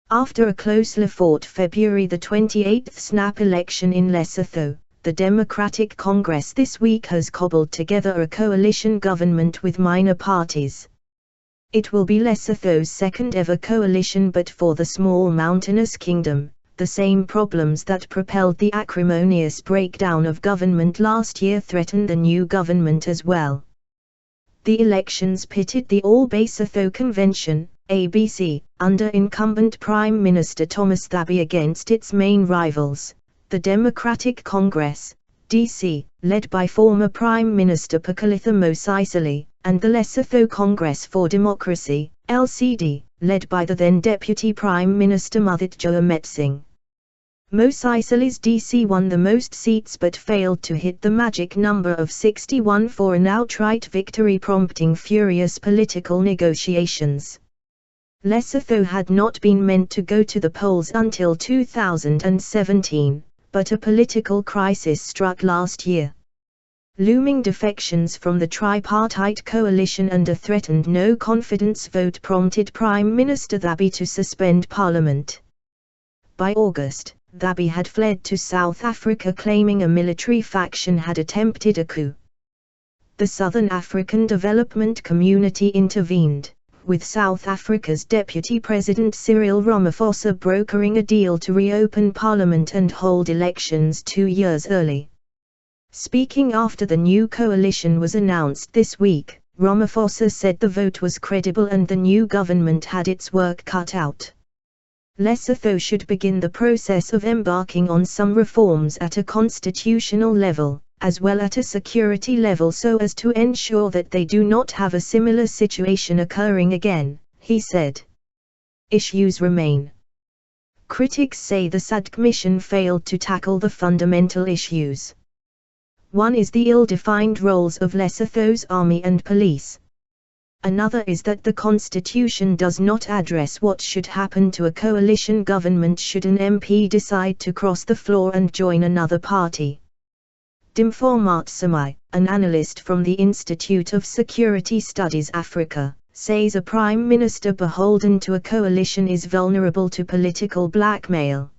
After a closely fought February the 28th snap election in Lesotho, the Democratic Congress this week has cobbled together a coalition government with minor parties. It will be Lesotho's second ever coalition, but for the small mountainous kingdom, the same problems that propelled the acrimonious breakdown of government last year threaten the new government as well. The elections pitted the All Basotho Convention, ABC, under incumbent Prime Minister Thomas Thabane against its main rivals, the Democratic Congress, DC, led by former Prime Minister Pakalitha Mosisili, and the Lesotho Congress for Democracy, LCD, led by the then Deputy Prime Minister Mothetjoa Metsing. Mosisili's DC won the most seats but failed to hit the magic number of 61 for an outright victory, prompting furious political negotiations. Lesotho had not been meant to go to the polls until 2017, but a political crisis struck last year. Looming defections from the tripartite coalition and a threatened no-confidence vote prompted Prime Minister Thabane to suspend parliament. By August, Thabane had fled to South Africa, claiming a military faction had attempted a coup. The Southern African Development Community intervened, with South Africa's Deputy President Cyril Ramaphosa brokering a deal to reopen parliament and hold elections 2 years early. Speaking after the new coalition was announced this week, Ramaphosa said the vote was credible and the new government had its work cut out. Lesotho should begin the process of embarking on some reforms at a constitutional level, as well as at a security level, so as to ensure that they do not have a similar situation occurring again, he said. Issues remain. Critics say the SADC mission failed to tackle the fundamental issues. One is the ill-defined roles of Lesotho's army and police. Another is that the constitution does not address what should happen to a coalition government should an MP decide to cross the floor and join another party. Dimfor Matsamai, an analyst from the Institute of Security Studies Africa, says a prime minister beholden to a coalition is vulnerable to political blackmail.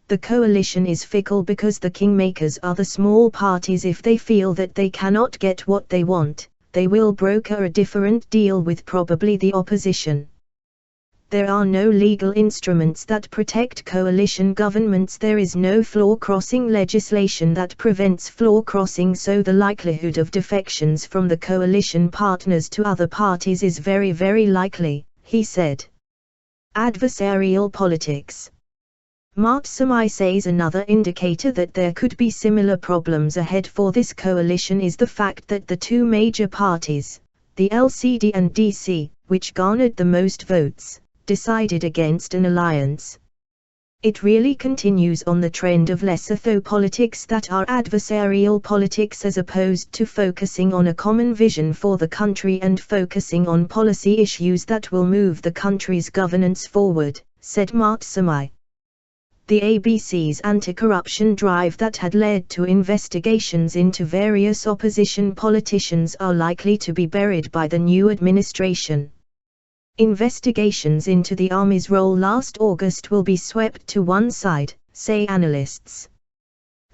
The coalition is fickle because the kingmakers are the small parties. If they feel that they cannot get what they want, they will broker a different deal with probably the opposition. There are no legal instruments that protect coalition governments. There is no floor-crossing legislation that prevents floor crossing, so the likelihood of defections from the coalition partners to other parties is very, very likely, he said. Adversarial politics. Matsamai says another indicator that there could be similar problems ahead for this coalition is the fact that the two major parties, the LCD and DC, which garnered the most votes, decided against an alliance. It really continues on the trend of Lesotho politics that are adversarial politics, as opposed to focusing on a common vision for the country and focusing on policy issues that will move the country's governance forward, said Matsamai. The ABC's anti-corruption drive that had led to investigations into various opposition politicians are likely to be buried by the new administration. Investigations into the army's role last August will be swept to one side, say analysts.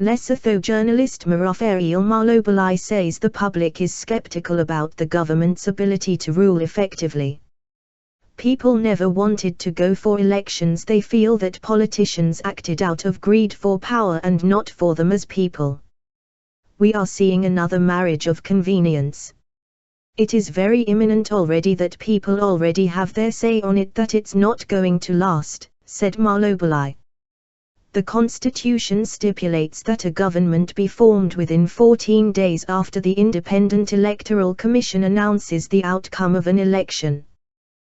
Lesotho journalist Raphael Malobali says the public is skeptical about the government's ability to rule effectively. People never wanted to go for elections. They feel that politicians acted out of greed for power and not for them as people. We are seeing another marriage of convenience. It is very imminent already that people already have their say on it, that it's not going to last, said Malobali. The Constitution stipulates that a government be formed within 14 days after the Independent Electoral Commission announces the outcome of an election.